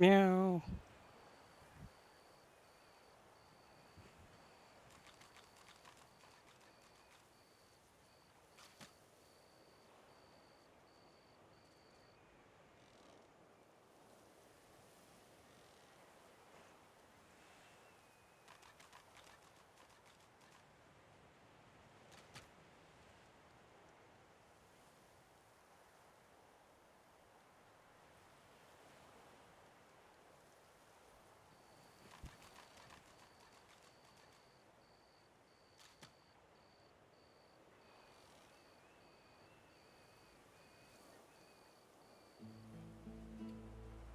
Meow.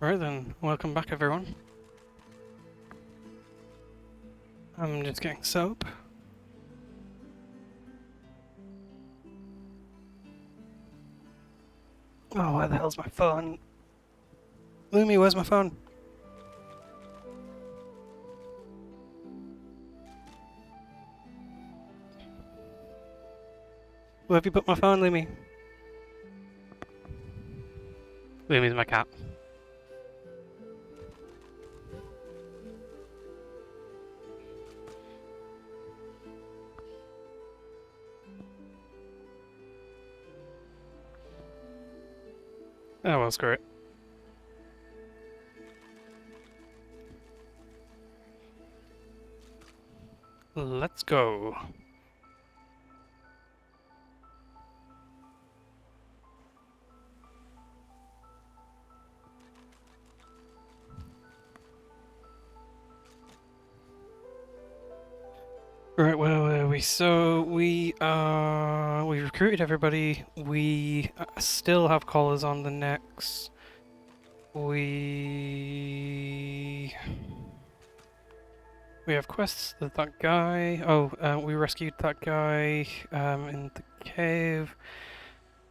Right then, welcome back everyone. I'm just getting soap. Oh, where the hell's my phone? Lumi, where's my phone? Where have you put my phone, Lumi? Lumi's my cat. Oh well, screw it. Let's go. Right, where were we? So we recruited everybody. We still have collars on the necks. We have quests with that guy. Oh, we rescued that guy in the cave,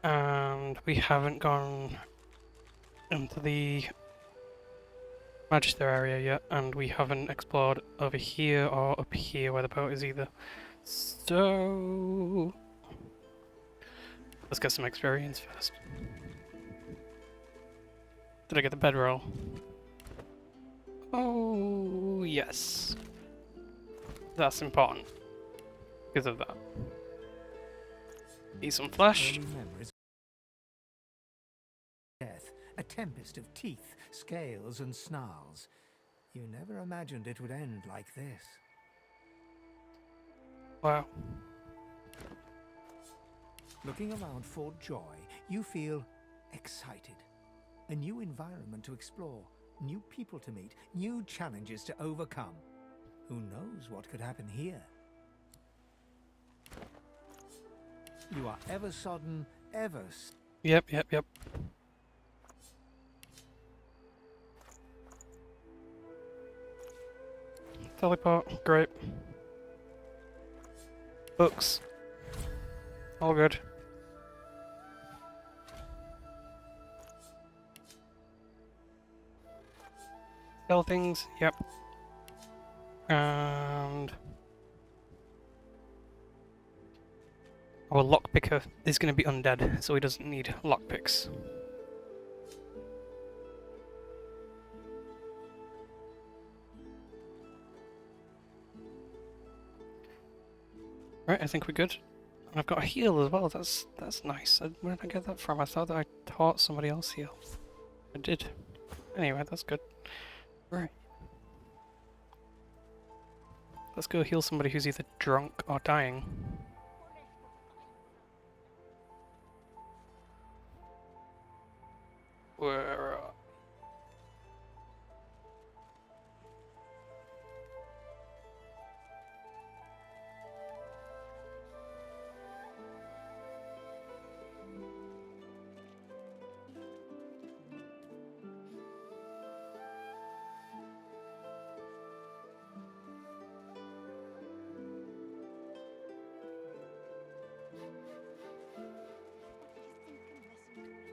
and we haven't gone into the Magister area yet, and we haven't explored over here or up here where the boat is either. So let's get some experience first. Did I get the bedroll? Oh yes. That's important because of that. Eat some flesh. Death, a tempest of teeth, scales and snarls. You never imagined it would end like this. Wow. Looking around Fort Joy, you feel excited. A new environment to explore, new people to meet, new challenges to overcome. Who knows what could happen here? You are ever sodden, ever... Yep. Teleport, great. Books. All good. Sell things, yep. And our lockpicker is going to be undead, so he doesn't need lockpicks. Right, I think we're good. And I've got a heal as well. That's nice. Where did I get that from? I thought that I taught somebody else heal. I did. Anyway, that's good. Right. Let's go heal somebody who's either drunk or dying. Where?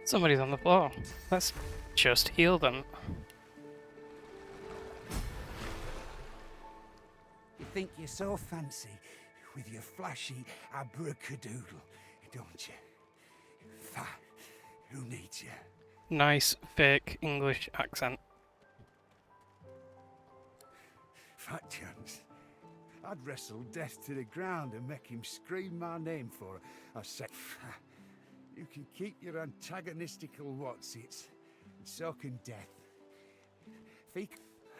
Somebody's on the floor. Let's just heal them. You think you're so fancy with your flashy abracadabra, don't you? Who needs you? Nice fake English accent. I'd wrestle death to the ground and make him scream my name for it. I said, you can keep your antagonistical what's-its, and so can death.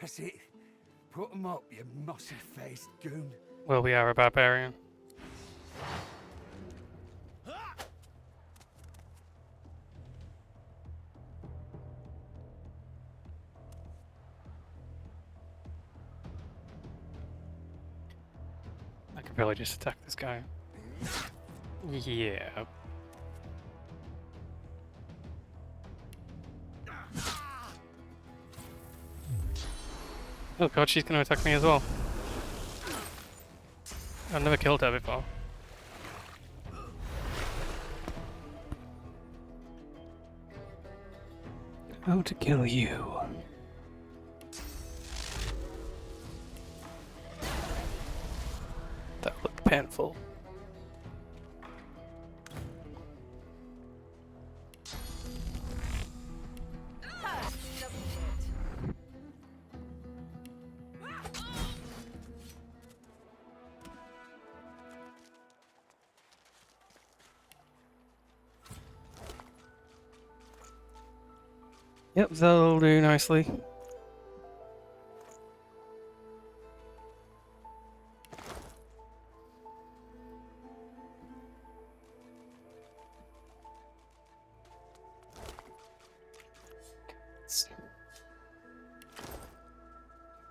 That's it. Put 'em up, you mossy-faced goon. Well, we are a barbarian. I could probably just attack this guy. Yeah. Oh god, she's gonna attack me as well. I've never killed her before. How to kill you? That looked painful. Yep, that'll do nicely.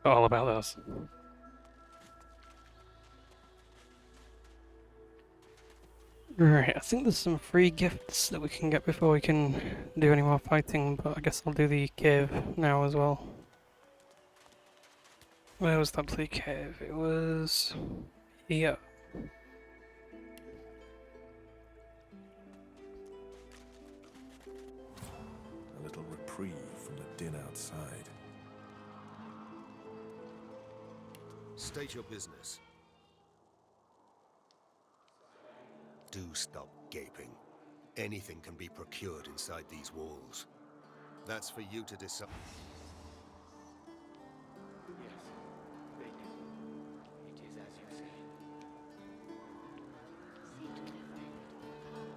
All about those. Right, I think there's some free gifts that we can get before we can do any more fighting, but I guess I'll do the cave now as well. Where was that blue cave? It was here. A little reprieve from the din outside. State your business. Do stop gaping. Anything can be procured inside these walls. That's for you to decide.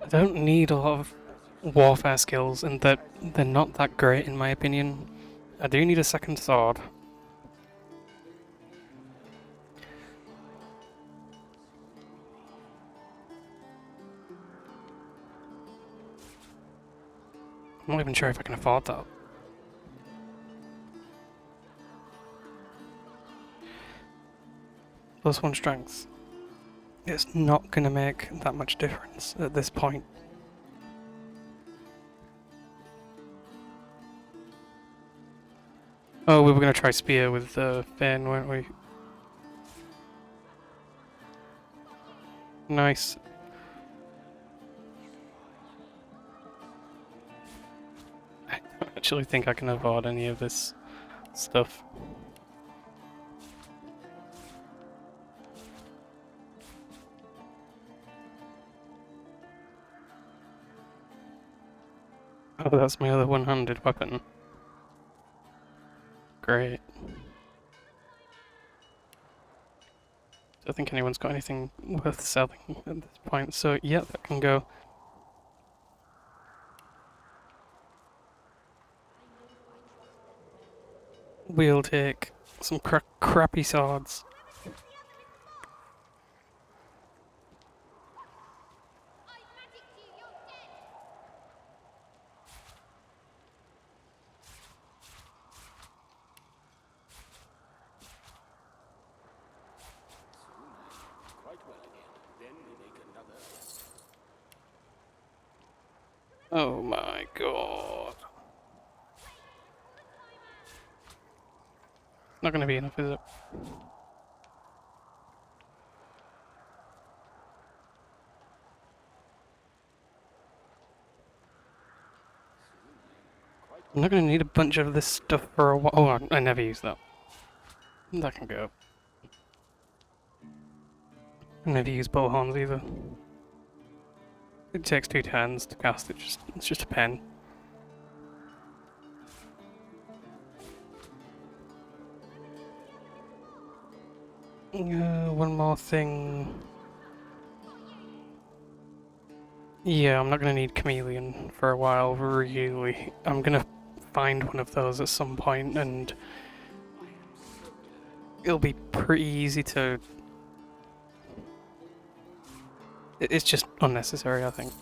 I don't need a lot of warfare skills, and they're not that great in my opinion. I do need a second sword. I'm not even sure if I can afford that. +1 strength. It's not gonna make that much difference at this point. Oh, we were gonna try spear with Finn, weren't we? Nice. I don't actually think I can avoid any of this stuff. Oh, that's my other one-handed weapon. Great. Don't think anyone's got anything worth selling at this point, so yeah, that can go. We'll take some crappy swords. Oh my god. Not gonna be enough, is it? I'm not gonna need a bunch of this stuff for a while. Oh, I never use that. That can go. I never use bullhorns either. It takes 2 turns to cast it, it's just a pen. One more thing. Yeah, I'm not gonna need Chameleon for a while, really. I'm gonna find one of those at some point, and it'll be pretty easy to... It's just unnecessary, I think.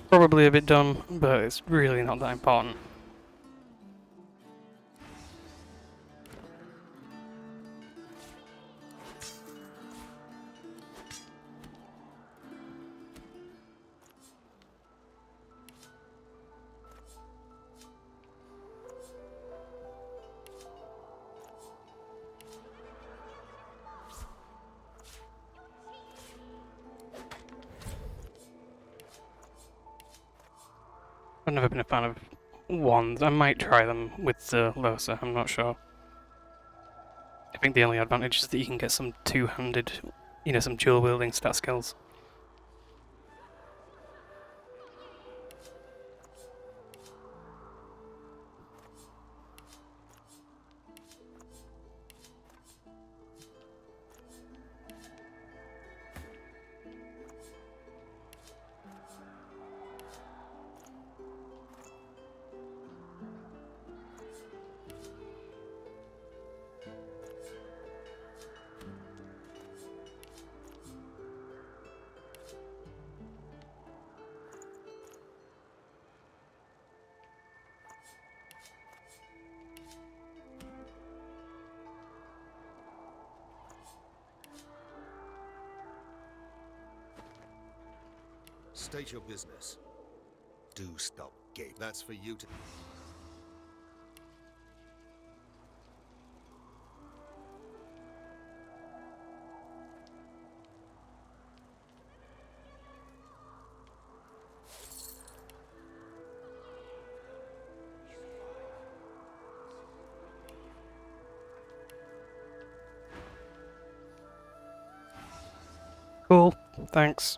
Probably a bit dumb, but it's really not that important. I've never been a fan of wands. I might try them with the Losa, I'm not sure. I think the only advantage is that you can get some two-handed, some dual-wielding stat skills. State your business. Do stop gape. That's for you to... Cool, thanks.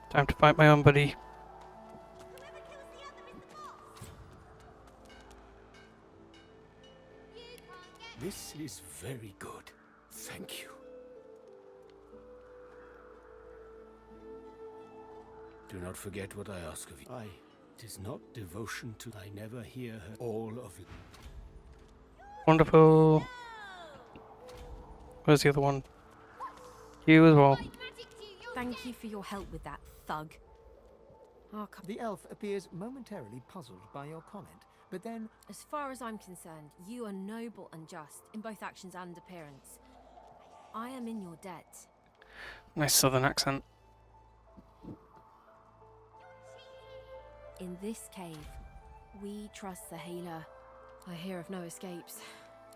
Time to fight my own buddy. This is very good. Thank you. Do not forget what I ask of you. It is not devotion to... I never hear her all of it. Wonderful. Where's the other one? You as well. Thank you for your help with that, thug. Oh, come. The elf appears momentarily puzzled by your comment, but then... As far as I'm concerned, you are noble and just in both actions and appearance. I am in your debt. Nice southern accent. In this cave, we trust the healer. I hear of no escapes.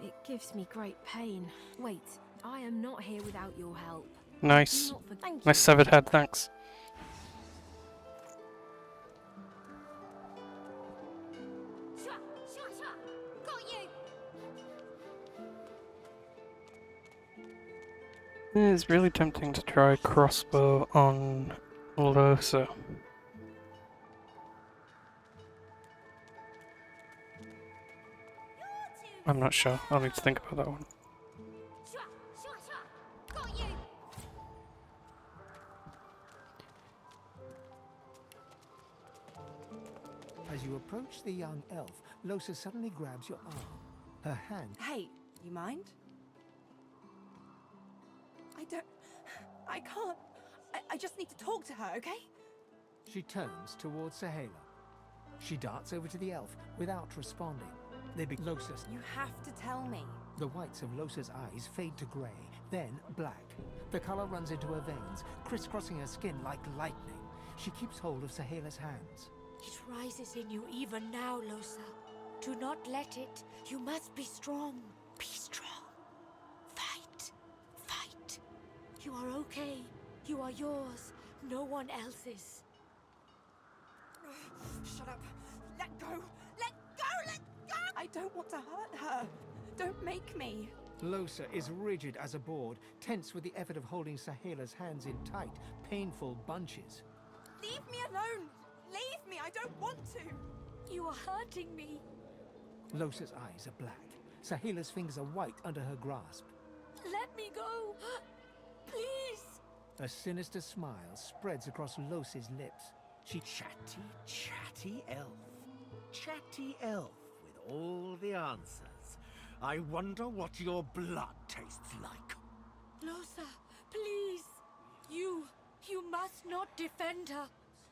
It gives me great pain. Wait, I am not here without your help. Nice. Do not thank Nice you. severed head, thanks. Got you. It's really tempting to try crossbow on Losa. I'm not sure. I'll need to think about that one. Got you. As you approach the young elf, Losa suddenly grabs your arm. Her hand... Hey, you mind? I can't. I just need to talk to her, okay? She turns towards Sahela. She darts over to the elf without responding. They begin... Losa... You have to tell me. The whites of Losa's eyes fade to grey, then black. The colour runs into her veins, crisscrossing her skin like lightning. She keeps hold of Sahela's hands. It rises in you even now, Losa. Do not let it. You must be strong. Be strong. Fight. Fight. You are okay. You are yours. No one else's. Shut up. Let go. Let go. Let go. I don't want to hurt her. Don't make me. Losa is rigid as a board, tense with the effort of holding Sahela's hands in tight, painful bunches. Leave me alone! Leave me! I don't want to! You are hurting me. Losa's eyes are black. Sahela's fingers are white under her grasp. Let me go. Please. A sinister smile spreads across Losa's lips. She Chatty elf. Chatty elf with all the answers. I wonder what your blood tastes like. Losa, please. You must not defend her.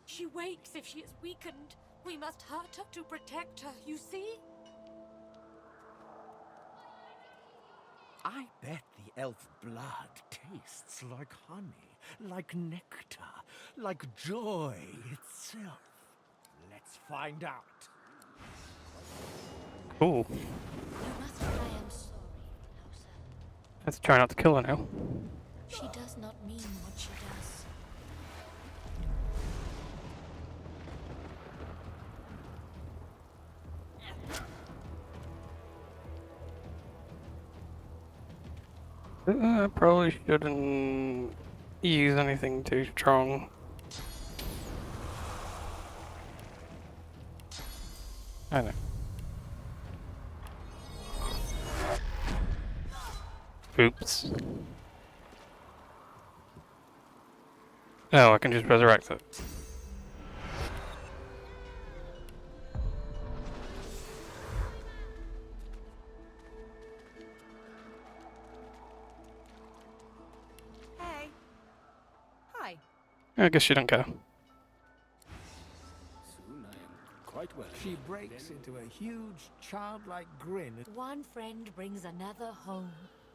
She wakes if she is weakened. We must hurt her to protect her, you see? I bet the elf blood tastes like honey, like nectar, like joy itself. Let's find out. Ooh. You must. I am sorry, Losa. Let's try not to kill her now. She does not mean what she does. I probably shouldn't use anything too strong. I know. Oops. Oh, I can just resurrect it. Hey. Hi. I guess you don't care. Soon I am quite well. She breaks into a huge, childlike grin. One friend brings another home.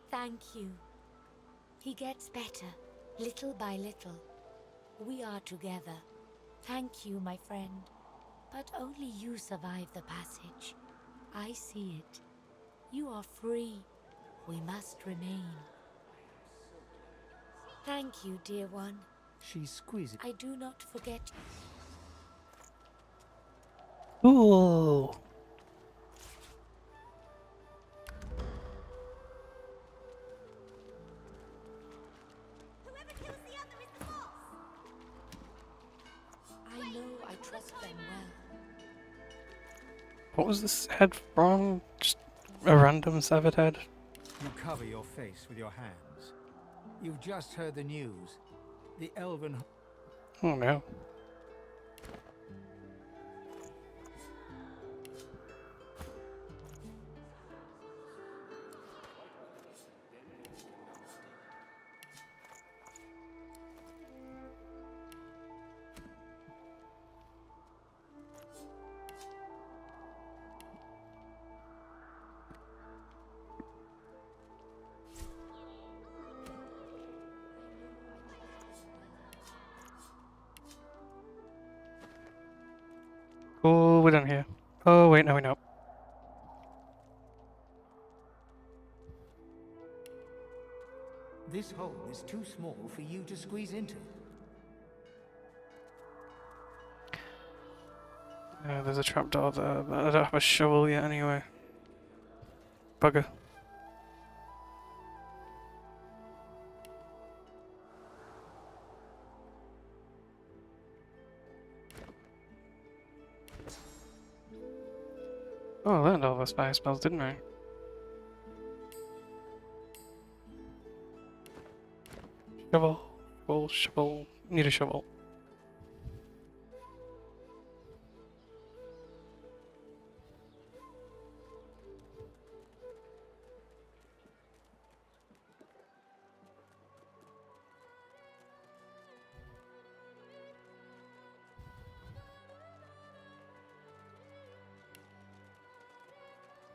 Thank you. He gets better, little by little. We are together. Thank you, my friend. But only you survive the passage. I see it. You are free. We must remain. Thank you, dear one. She squeezes. I do not forget. Ooh. Whoever kills the other is the boss! I know I trust them well. What was this head from? Just a random severed head? You cover your face with your hands. You've just heard the news. The elven... Oh no. Oh, we're done here. Oh, wait, no, we're not. This hole is too small for you to squeeze into. There's a trapdoor there, but I don't have a shovel yet anyway. Bugger. Oh, I learned all those fire spells, didn't I? Shovel, shovel, shovel. Need a shovel.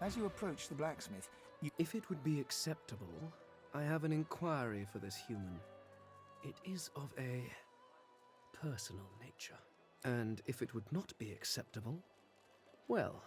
As you approach the blacksmith, If it would be acceptable, I have an inquiry for this human. It is of a personal nature. And if it would not be acceptable, well,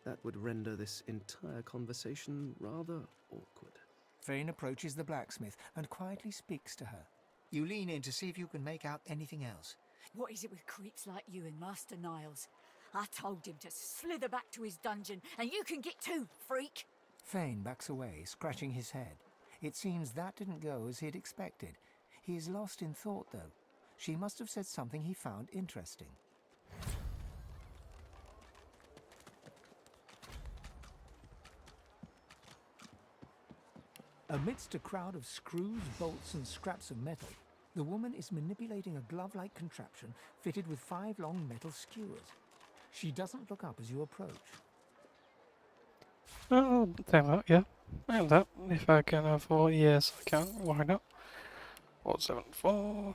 that would render this entire conversation rather awkward. Thane approaches the blacksmith and quietly speaks to her. You lean in to see if you can make out anything else. What is it with creeps like you and Master Niles? I told him to slither back to his dungeon, and you can get too, freak! Fane backs away, scratching his head. It seems that didn't go as he'd expected. He is lost in thought, though. She must have said something he found interesting. Amidst a crowd of screws, bolts, and scraps of metal, the woman is manipulating a glove-like contraption fitted with 5 long metal skewers. She doesn't look up as you approach. Oh, take that, yeah. I have that. If I can afford, yes, I can. Why not? 474.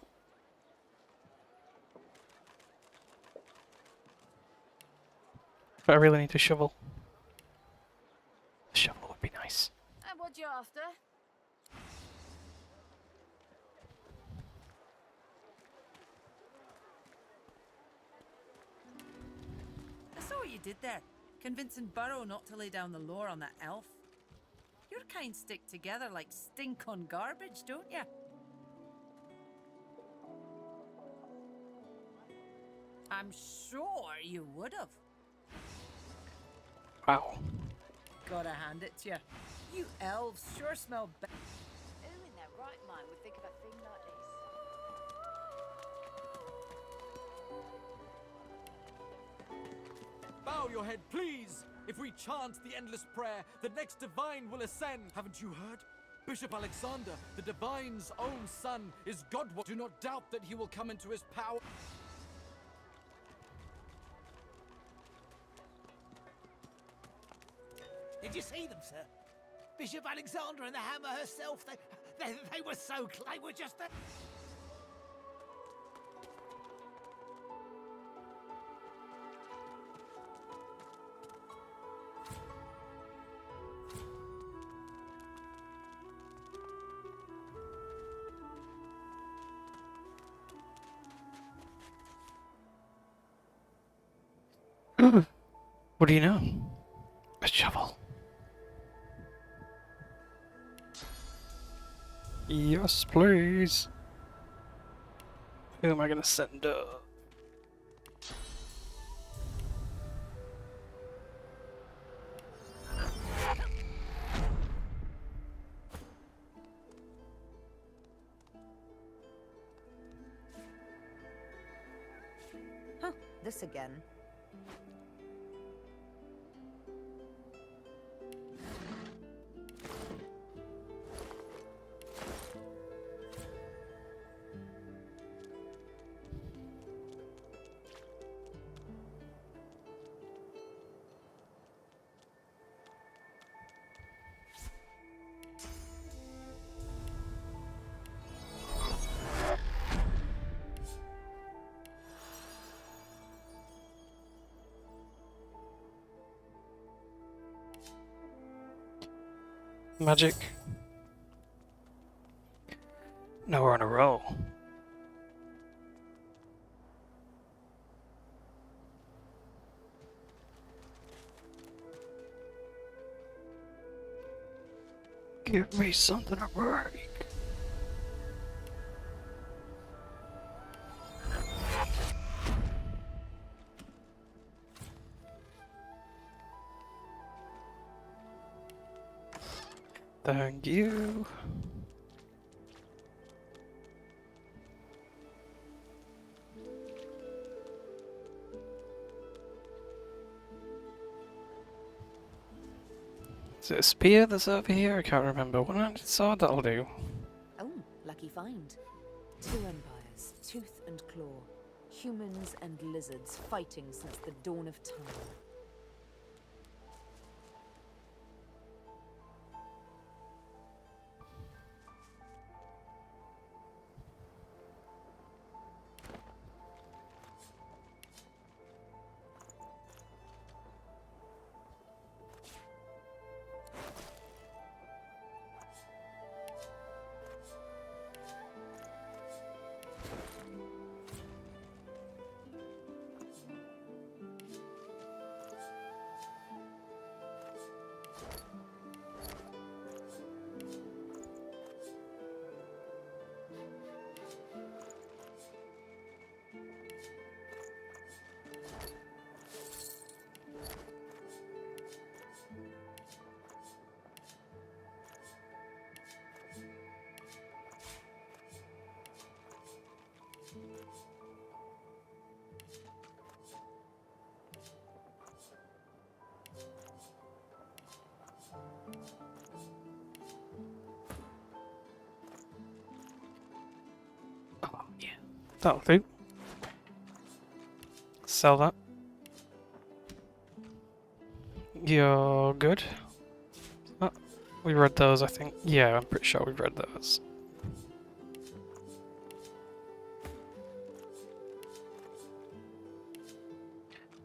But I really need a shovel. A shovel would be nice. And what you after? I saw what you did there, convincing Burrow not to lay down the law on that elf. Your kind stick together like stink on garbage, don't you? I'm sure you would have. Wow. Gotta hand it to you. You elves sure smell bad. Who in their right mind would think of a thing like this? Bow your head, please! If we chant the endless prayer, the next divine will ascend. Haven't you heard? Bishop Alexander, the divine's own son, is God. Do not doubt that he will come into his power. Did you see them, sir? Bishop Alexander and the Hammer herself, they were so close. They were just there. What do you know? A shovel. Yes, please. Who am I gonna send up? Huh, this again. Magic. Now we're on a roll. Give me something to break. Thank you. Is it a spear that's over here? I can't remember. One-handed sword, that'll do. Oh, lucky find. 2 empires, tooth and claw. Humans and lizards fighting since the dawn of time. That'll do. Sell that. You're good. We read those, I think. Yeah, I'm pretty sure we've read those.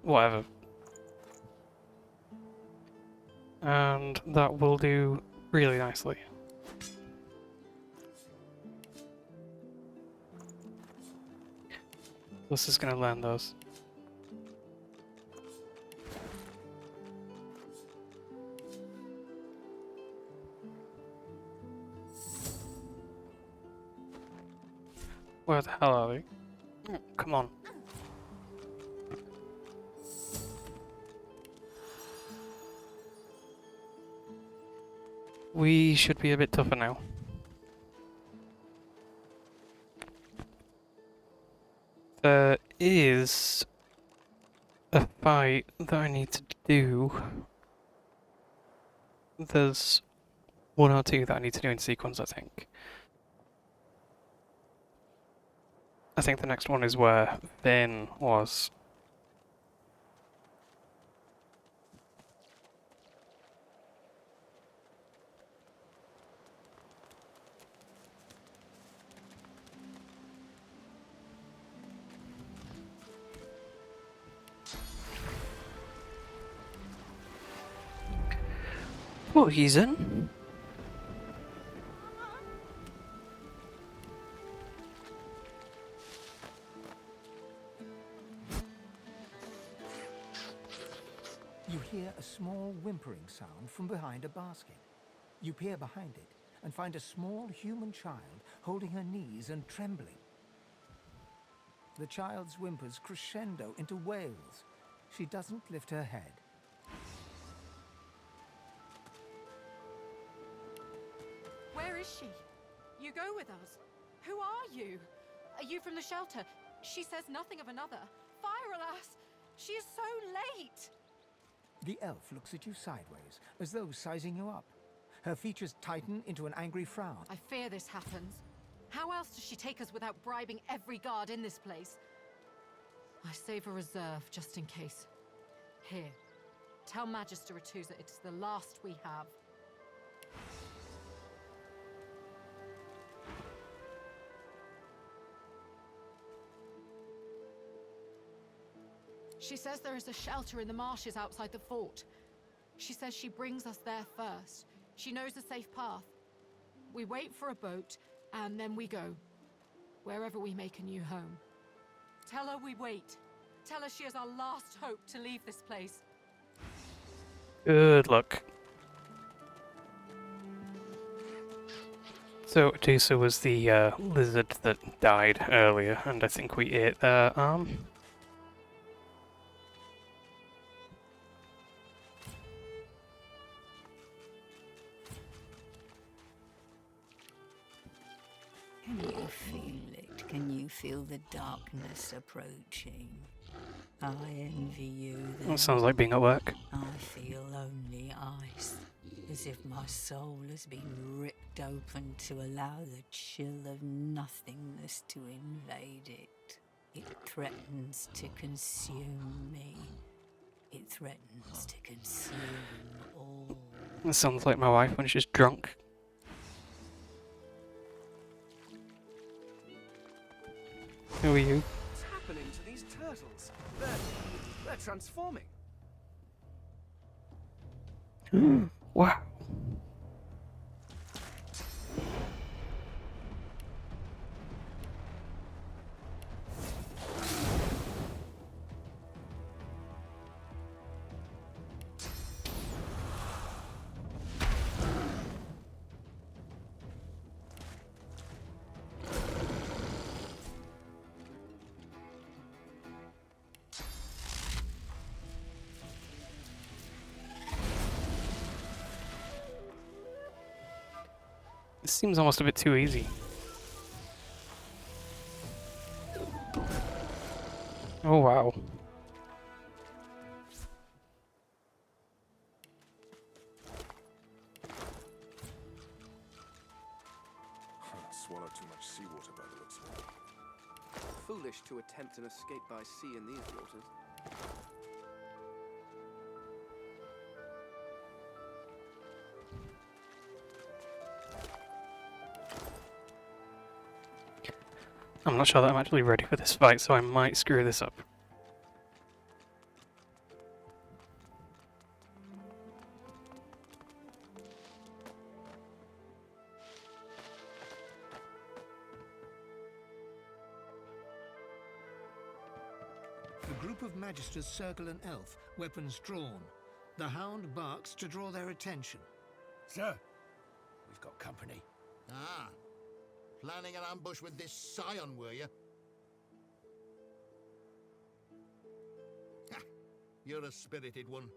Whatever. And that will do really nicely. This is going to learn those. Where the hell are they? Oh, come on. We should be a bit tougher now. There is a fight that I need to do. There's one or two that I need to do in sequence, I think. I think the next one is where Vane was. Poison? You hear a small whimpering sound from behind a basket. You peer behind it and find a small human child holding her knees and trembling. The child's whimpers crescendo into wails. She doesn't lift her head. Where is she? You go with us. Who are you? Are you from the shelter? She says nothing of another. Fire, alas! She is so late! The elf looks at you sideways, as though sizing you up. Her features tighten into an angry frown. I fear this happens. How else does she take us without bribing every guard in this place? I save a reserve just in case. Here, tell Magister Ratusa it is the last we have. She says there is a shelter in the marshes outside the fort. She says she brings us there first. She knows a safe path. We wait for a boat, and then we go. Wherever we make a new home. Tell her we wait. Tell her she is our last hope to leave this place. Good luck. So, Ratusa was the lizard that died earlier, and I think we ate their arm. Can you feel it? Can you feel the darkness approaching? I envy you then. That sounds like being at work. I feel only ice, as if my soul has been ripped open to allow the chill of nothingness to invade it. It threatens to consume me. It threatens to consume all. That sounds like my wife when she's drunk. Who are you? What's happening to these turtles? They're transforming. Wow. This seems almost a bit too easy. Oh wow. Swallowed too much seawater by the looks of it. Foolish to attempt an escape by sea in these waters. I'm not sure that I'm actually ready for this fight, so I might screw this up. A group of magisters circle an elf, weapons drawn. The hound barks to draw their attention. Sir, we've got company. Ah, planning an ambush with this scion, were you? Ha, you're a spirited one.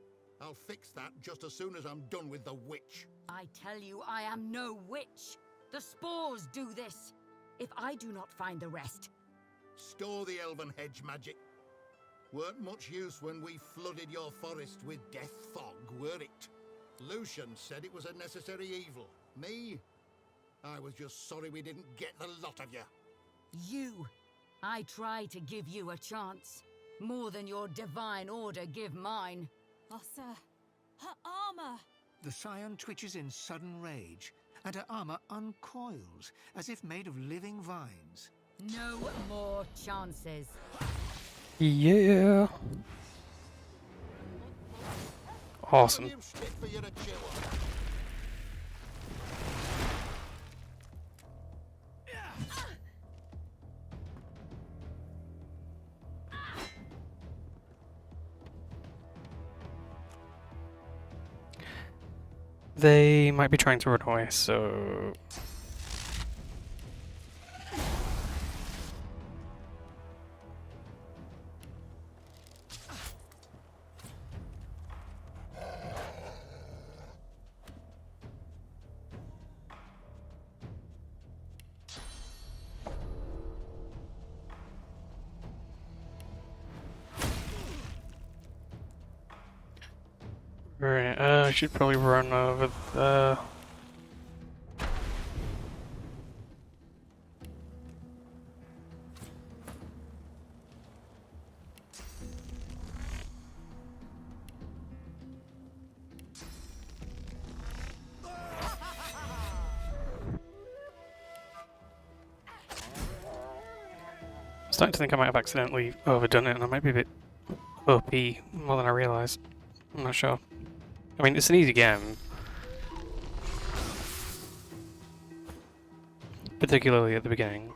I'll fix that just as soon as I'm done with the witch. I tell you, I am no witch. The spores do this. If I do not find the rest... Store the elven hedge magic. Weren't much use when we flooded your forest with death fog, were it? Lucian said it was a necessary evil. Me? I was just sorry we didn't get the lot of you. You. I try to give you a chance. More than your divine order give mine. Oh, sir. Her armor! The scion twitches in sudden rage, and her armor uncoils, as if made of living vines. No more chances. Yeah. Awesome. They might be trying to run away, so... Right, I should probably run over there. I'm starting to think I might have accidentally overdone it and I might be a bit OP more than I realised. I'm not sure. I mean, it's an easy game. Particularly at the beginning.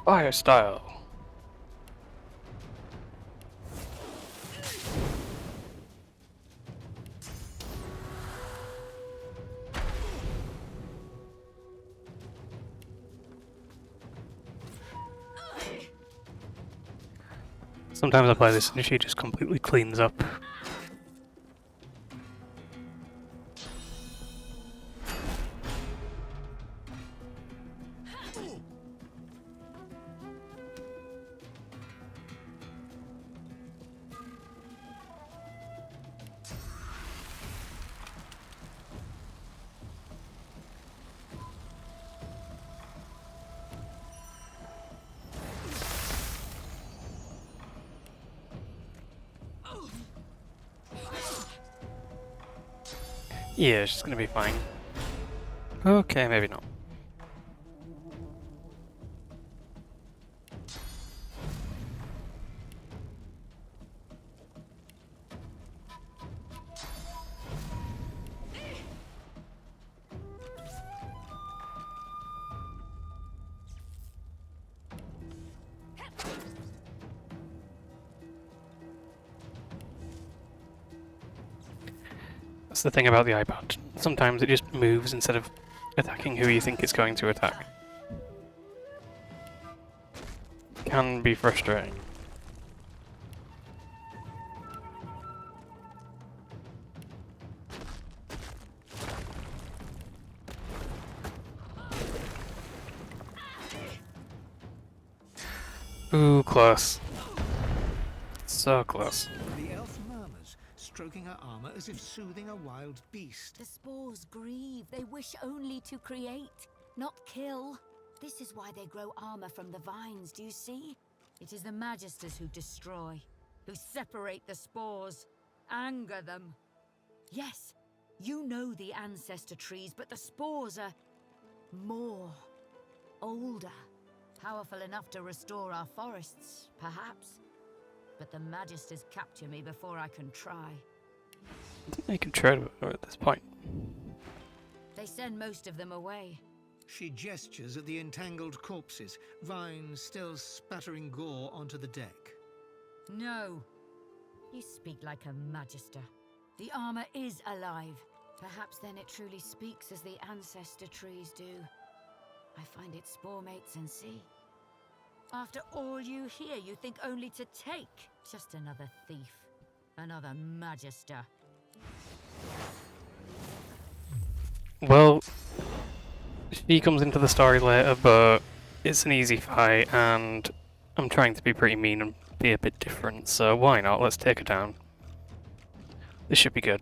Fire style. Sometimes I play this and she just completely cleans up. Yeah, she's gonna be fine. Okay, maybe not. That's the thing about the iPad. Sometimes it just moves instead of attacking who you think it's going to attack. Can be frustrating. Ooh, close. So close. The elf murmurs, stroking her armor as if soothing a wild beast. The spores grieve. They wish only to create, not kill. This is why they grow armor from the vines, do you see? It is the Magisters who destroy, who separate the spores, anger them. Yes, you know the ancestor trees, but the spores are more, older, powerful enough to restore our forests, perhaps. But the Magisters capture me before I can try. I can try to at this point. They send most of them away. She gestures at the entangled corpses, vines still spattering gore onto the deck. No. You speak like a Magister. The armor is alive. Perhaps then it truly speaks as the ancestor trees do. I find it spore mates and see. After all you hear, you think only to take. Just another thief. Another Magister. Well, she comes into the story later, but it's an easy fight, and I'm trying to be pretty mean and be a bit different, so why not? Let's take her down. This should be good.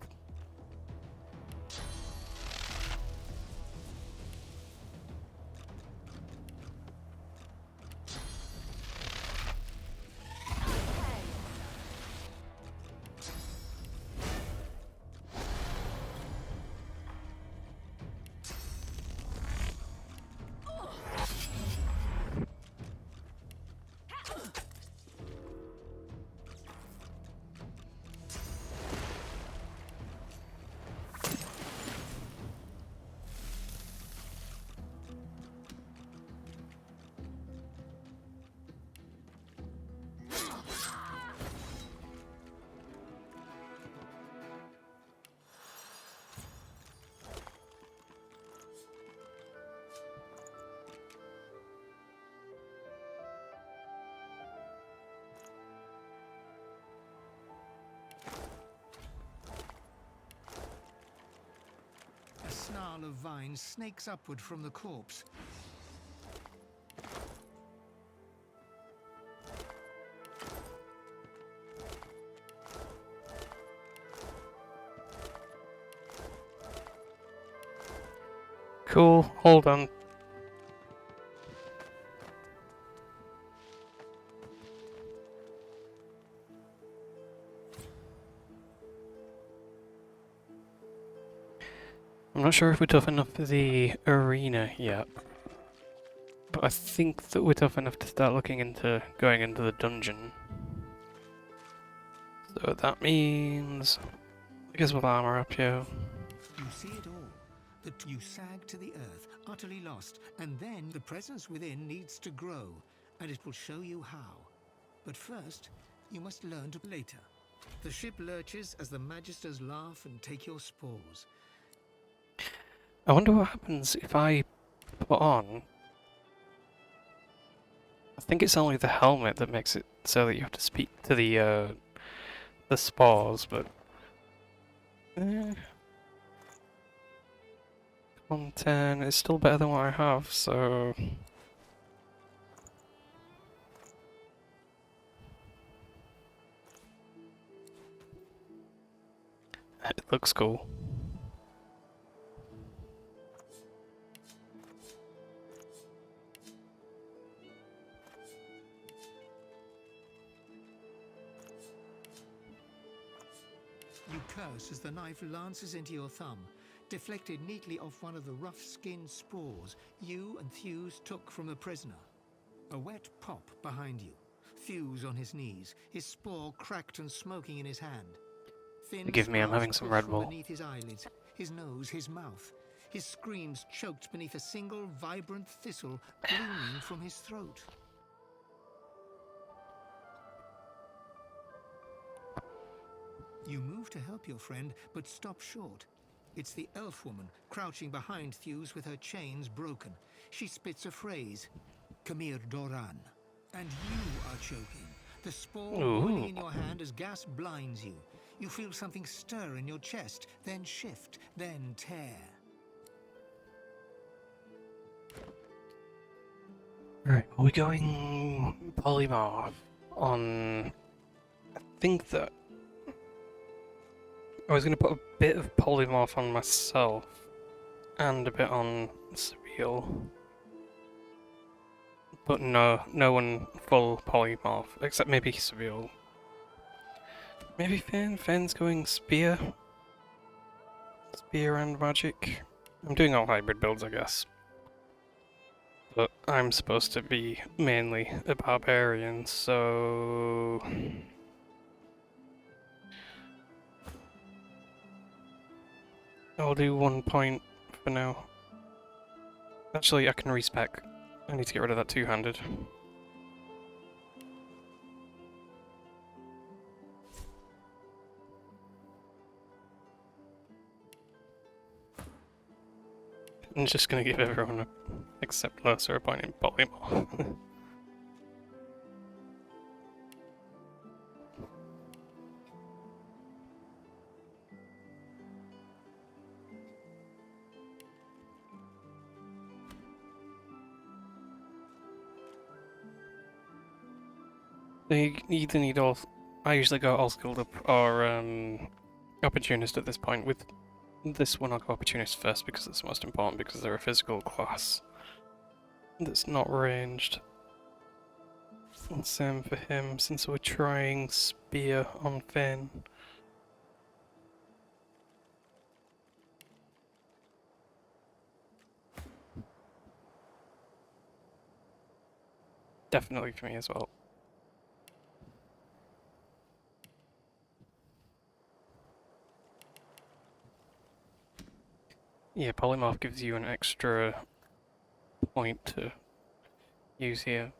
A snarl of vines snakes upward from the corpse. Cool, hold on. I'm not sure if we're tough enough for the arena yet, but I think that we're tough enough to start looking into going into the dungeon. So that means, I guess we'll armor up here. You see it all. That you sag to the earth, utterly lost, and then the presence within needs to grow, and it will show you how. But first, you must learn to later. The ship lurches as the Magisters laugh and take your spores. I wonder what happens if I put on... I think it's only the helmet that makes it so that you have to speak to the spores, but... Content is still better than what I have, so... It looks cool. You curse as the knife lances into your thumb, deflected neatly off one of the rough-skinned spores you and Thews took from the prisoner. A wet pop behind you. Thews on his knees, his spore cracked and smoking in his hand. Thin Forgive me, I'm having some Red Bull. beneath his eyelids, his nose, his mouth. His screams choked beneath a single vibrant thistle blooming from his throat. You move to help your friend, but stop short. It's the elf woman, crouching behind Thews with her chains broken. She spits a phrase, Kamir Doran. And you are choking. The spore boiling in your hand as gas blinds you. You feel something stir in your chest, then shift, then tear. Right, are we going polymorph on... I think that... I was going to put a bit of polymorph on myself and a bit on surreal, but no one full polymorph except maybe surreal. Maybe Finn. Finn's going spear and magic. I'm doing all hybrid builds, I guess. But I'm supposed to be mainly a barbarian, so I'll do 1 point for now. Actually, I can respec. I need to get rid of that two-handed. I'm just gonna give everyone except Lersa a point in polymorph. You either need all. I usually go all skilled up or opportunist at this point. With this one, I'll go opportunist first because it's most important because they're a physical class that's not ranged. And same for him since we're trying spear on Finn. Definitely for me as well. Yeah, polymorph gives you an extra point to use here.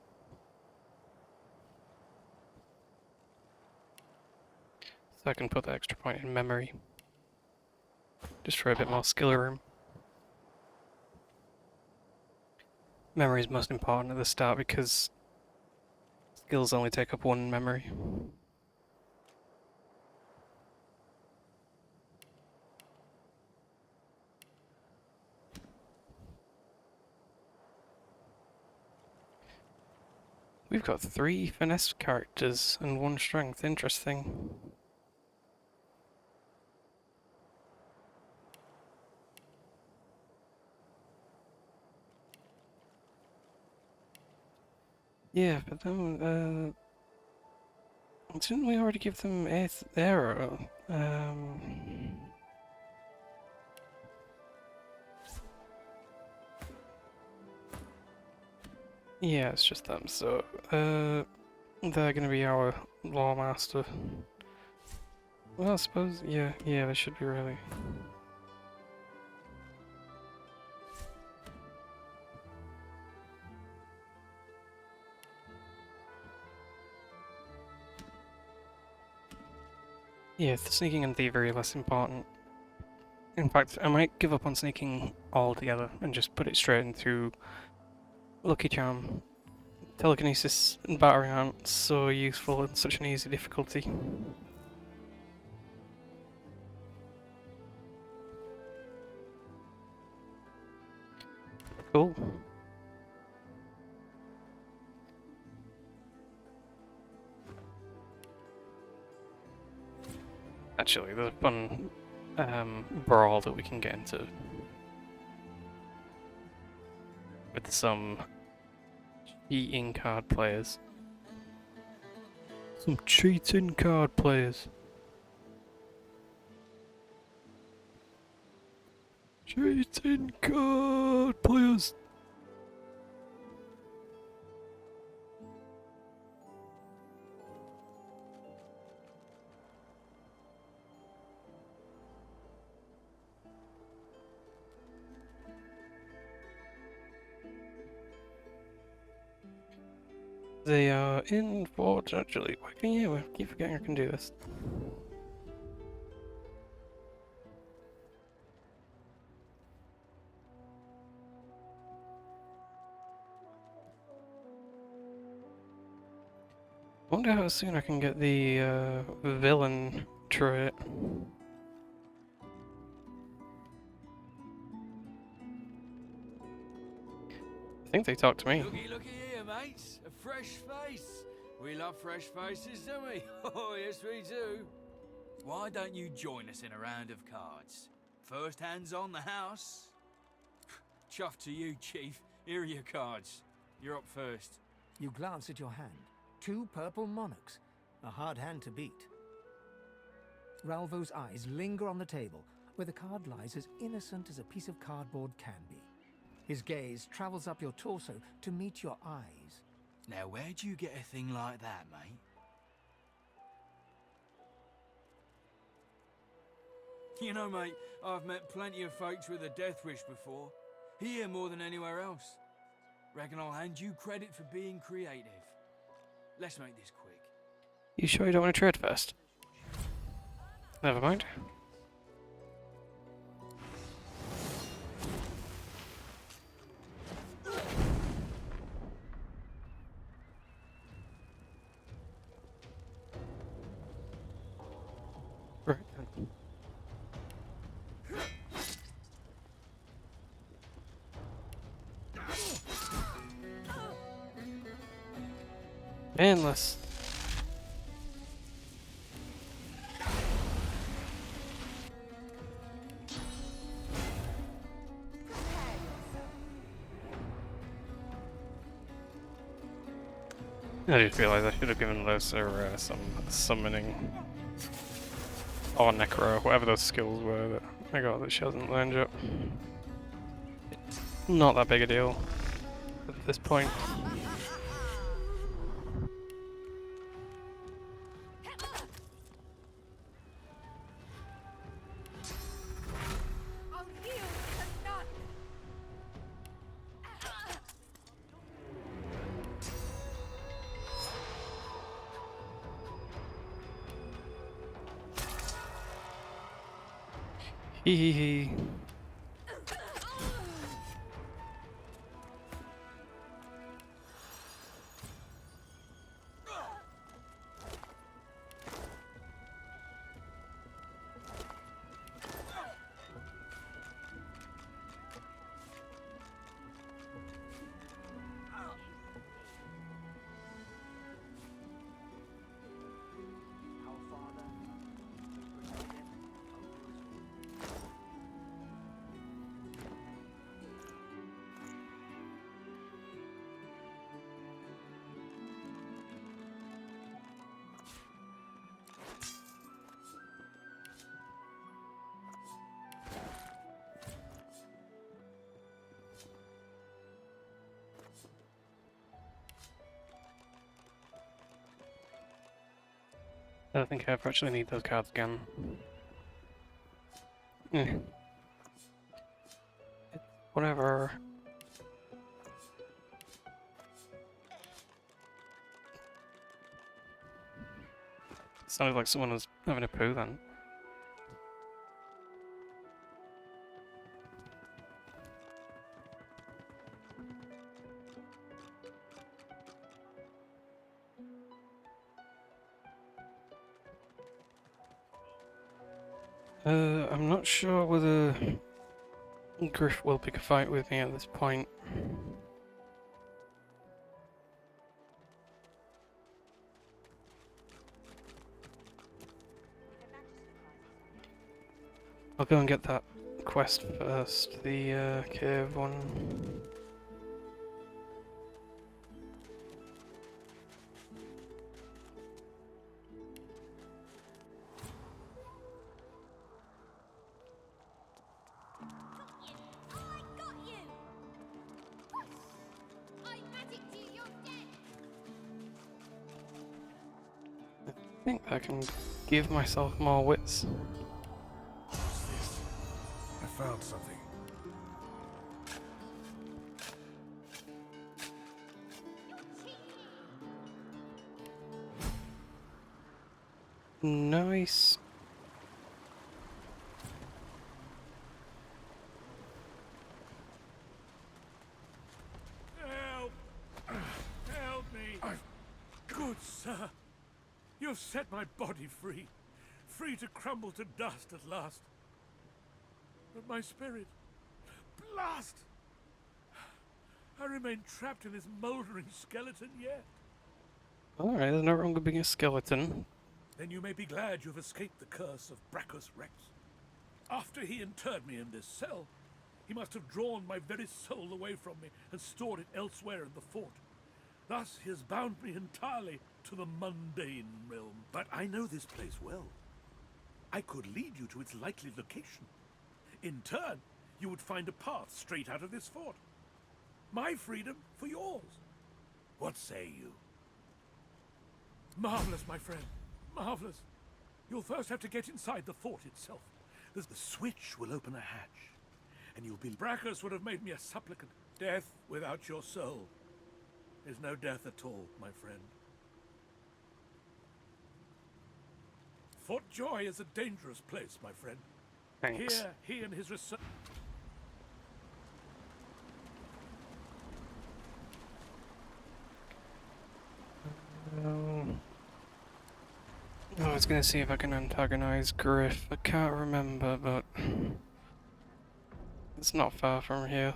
So I can put that extra point in memory. Just for a bit more skill room. Memory is most important at the start because skills only take up 1 memory. We've got 3 finesse characters and 1 strength. Interesting. Yeah, but then, didn't we already give them 8th arrow? Yeah, it's just them, so, they're gonna be our Lawmaster. Well, I suppose, yeah, they should be really. Yeah, sneaking and thievery are less important. In fact, I might give up on sneaking altogether and just put it straight into Lucky Charm. Telekinesis and battering aren't so useful in such an easy difficulty. Cool. Actually, there's a fun brawl that we can get into with some cheating card players. Some cheating card players. Cheating card players. They are in Forge, actually. Why can you? I keep forgetting I can do this. I wonder how soon I can get the villain trait. I think they talked to me. Looky here, mates. A fresh face. We love fresh faces, don't we? Oh, yes, we do. Why don't you join us in a round of cards? First hands on the house. Chuff to you, Chief. Here are your cards. You're up first. You glance at your hand. 2 purple monarchs. A hard hand to beat. Ralvo's eyes linger on the table, where the card lies as innocent as a piece of cardboard can be. His gaze travels up your torso to meet your eyes. Now, where'd you get a thing like that, mate? You know, mate, I've met plenty of folks with a death wish before. Here more than anywhere else. Reckon I'll hand you credit for being creative. Let's make this quick. You sure you don't want to trade first? Never mind. Right then. Endless. I just realised I should have given Losa some summoning or necro, whatever those skills were that I got that she hasn't learned yet. Not that big a deal at this point. Hee hee hee. I don't think I ever actually need those cards again. Whatever. Sounded like someone was having a poo then. I'm not sure whether Griff will pick a fight with me at this point. I'll go and get that quest first, the cave one. I think I can give myself more wits. What's this? I found something. Nice. Help! Help me! Good sir, you've set my body free. Free to crumble to dust at last. But my spirit, blast! I remain trapped in this mouldering skeleton yet. Alright, there's no wrong with being a skeleton. Then you may be glad you've escaped the curse of Brachus Rex. After he interred me in this cell, he must have drawn my very soul away from me and stored it elsewhere in the fort. Thus he has bound me entirely to the mundane realm. But I know this place well. I could lead you to its likely location. In turn, you would find a path straight out of this fort. My freedom for yours. What say you? Marvelous, my friend. Marvelous. You'll first have to get inside the fort itself. The switch will open a hatch, and you'll be... Brachus would have made me a supplicant. Death without your soul is no death at all, my friend. Fort Joy is a dangerous place, my friend. Thanks. Here, he and his research... I was gonna see if I can antagonize Griff. I can't remember, but it's not far from here.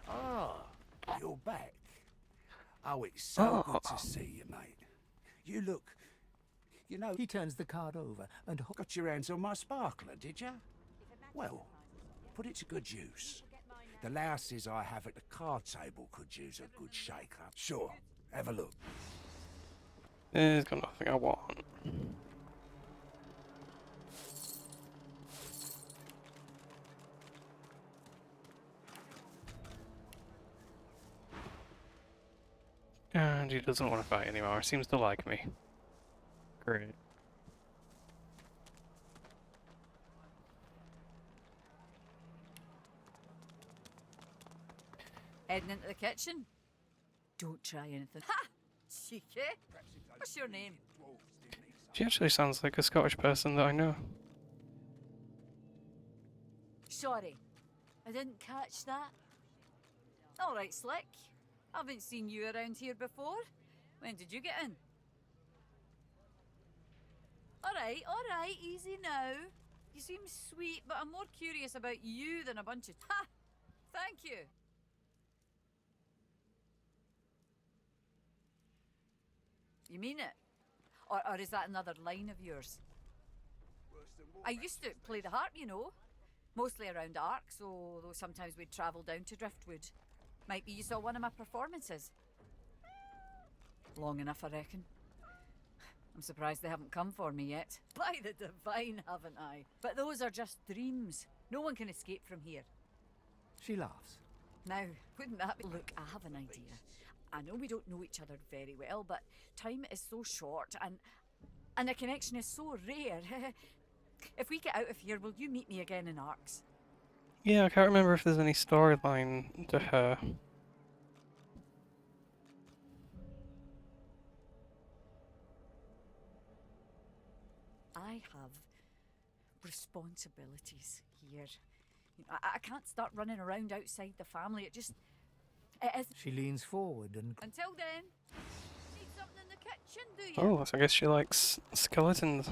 Ah, you're back. Oh, it's so good to see you, mate. You look... You know... He turns the card over and... Got your hands on my sparkler, did you? Well, put it to good use. The louses I have at the card table could use a good shake-up. Sure, have a look. There's got nothing I want. And he doesn't want to fight anymore. Seems to like me. Great. Heading into the kitchen? Don't try anything. Ha! Cheeky! What's your name? She actually sounds like a Scottish person that I know. Sorry, I didn't catch that. Alright, Slick. Haven't seen you around here before. When did you get in? Alright, easy now. You seem sweet, but I'm more curious about you than a bunch of... Ha! Thank you. You mean it? Or is that another line of yours? I used to play the harp, you know. Mostly around Arcs, although sometimes we'd travel down to Driftwood. Might be you saw one of my performances. Long enough, I reckon. I'm surprised they haven't come for me yet. By the divine, haven't I? But those are just dreams. No one can escape from here. She laughs. Now, wouldn't that be... Look, I have an idea. I know we don't know each other very well, but time is so short and a connection is so rare. If we get out of here, will you meet me again in Arcs? Yeah, I can't remember if there's any storyline to her. I have responsibilities here. I can't start running around outside the family. It is... She leans forward and... Until then, need something in the kitchen, do you? Oh, so I guess she likes skeletons.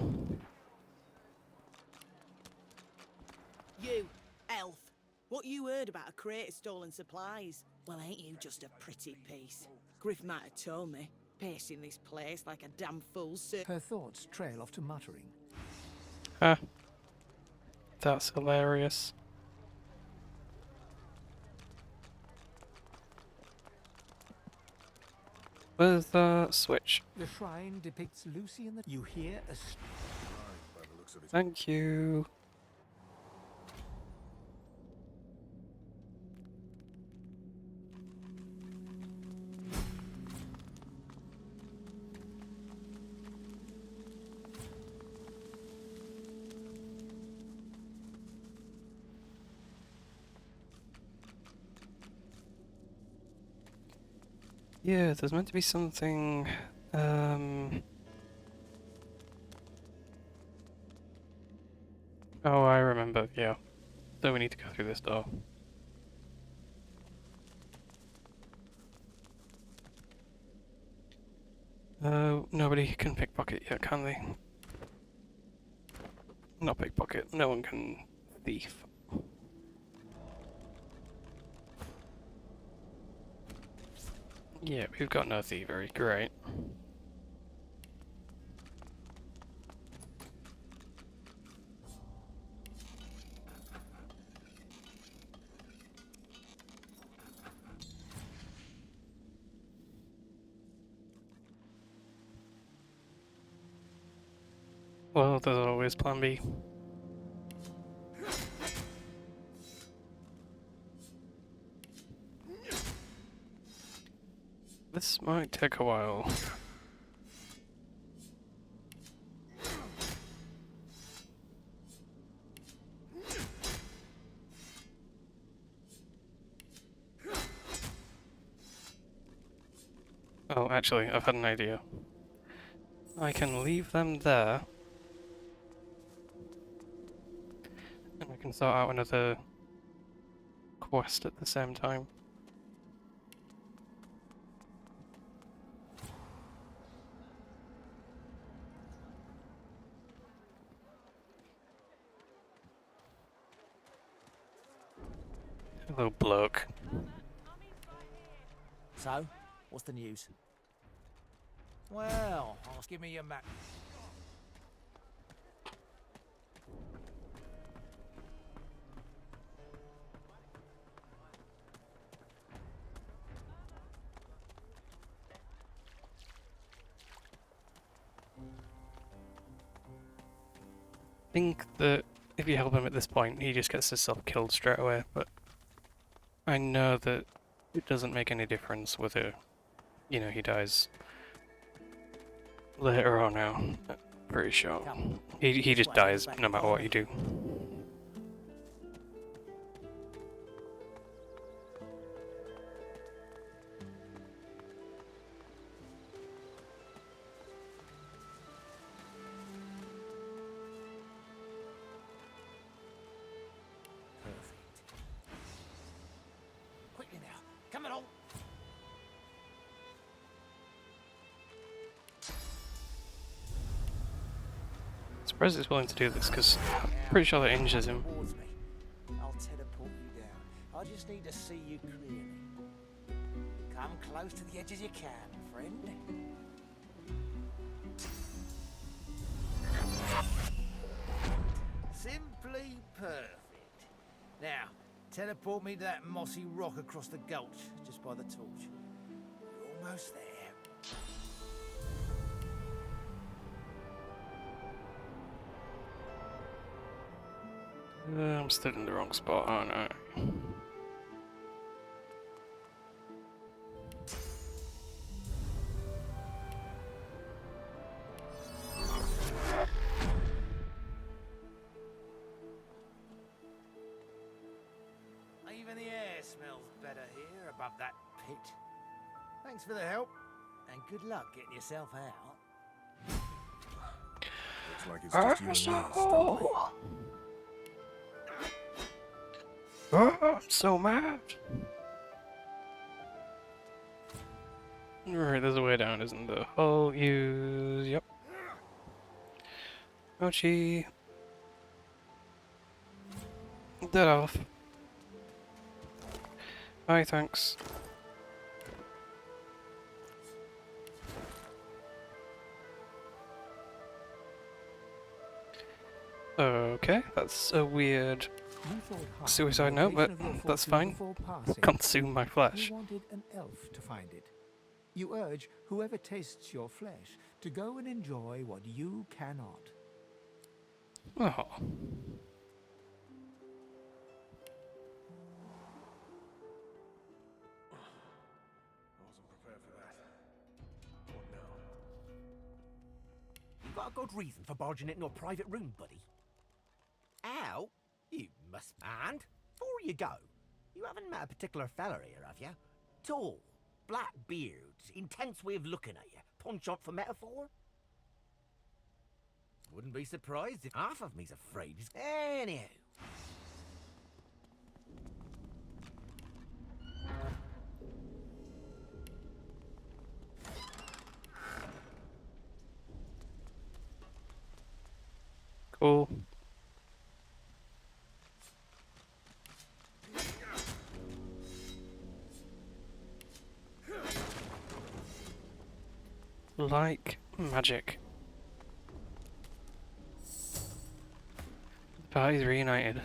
You, elf. What you heard about a crate of stolen supplies? Well, ain't you just a pretty piece? Griff might have told me, pacing this place like a damn fool. Her thoughts trail off to muttering. Ah. That's hilarious. Where's the switch? The shrine depicts Lucy in the... You hear a... Thank you. Yeah, there's meant to be something, Oh, I remember, yeah. So we need to go through this door. Nobody can pickpocket yet, can they? Not pickpocket, no one can thief. Yeah, we've got no thievery, great. Well, there's always plan B. This might take a while. Oh, actually, I've had an idea. I can leave them there. And I can sort out another quest at the same time. Hello, bloke. So, what's the news? Well, give me your map. I think that if you help him at this point, he just gets himself killed straight away, but I know that it doesn't make any difference whether, you know, he dies later on now. Pretty sure. He just dies no matter what you do. Quickly now, come along. Surprised he's willing to do this, because I'm pretty sure that injures him. I'll teleport you down. I just need to see you clearly. Come close to the edge as you can, friend. Simply perfect. Now, teleport me to that mossy rock across the gulch, just by the torch. You're almost there. I'm stood in the wrong spot, aren't I? Even the air smells better here above that pit. Thanks for the help, and good luck getting yourself out. Looks like it's just you and me, Stanley. Oh, I'm so mad. Right, there's a way down, isn't there? I'll use... yep. Mochi. Dead off. Bye, thanks. Okay, that's a weird suicide note, but that's fine. Consume my flesh. You wanted an elf to find it. You urge whoever tastes your flesh to go and enjoy what you cannot. Oh. You got a good reason for barging into a private room, buddy? Ow! You must... And, before you go, you haven't met a particular fella here, have you? Tall, black beard, intense way of looking at you. Punch-up for metaphor? Wouldn't be surprised if half of me's afraid. Anyhow. Cool. like magic. The party's reunited.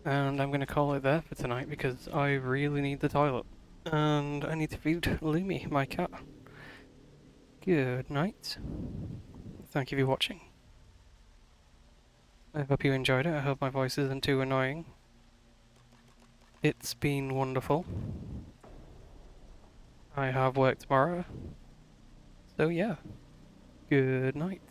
And I'm going to call it there for tonight because I really need the toilet. And I need to feed Lumi, my cat. Good night. Thank you for watching. I hope you enjoyed it. I hope my voice isn't too annoying. It's been wonderful. I have work tomorrow. So yeah. Good night.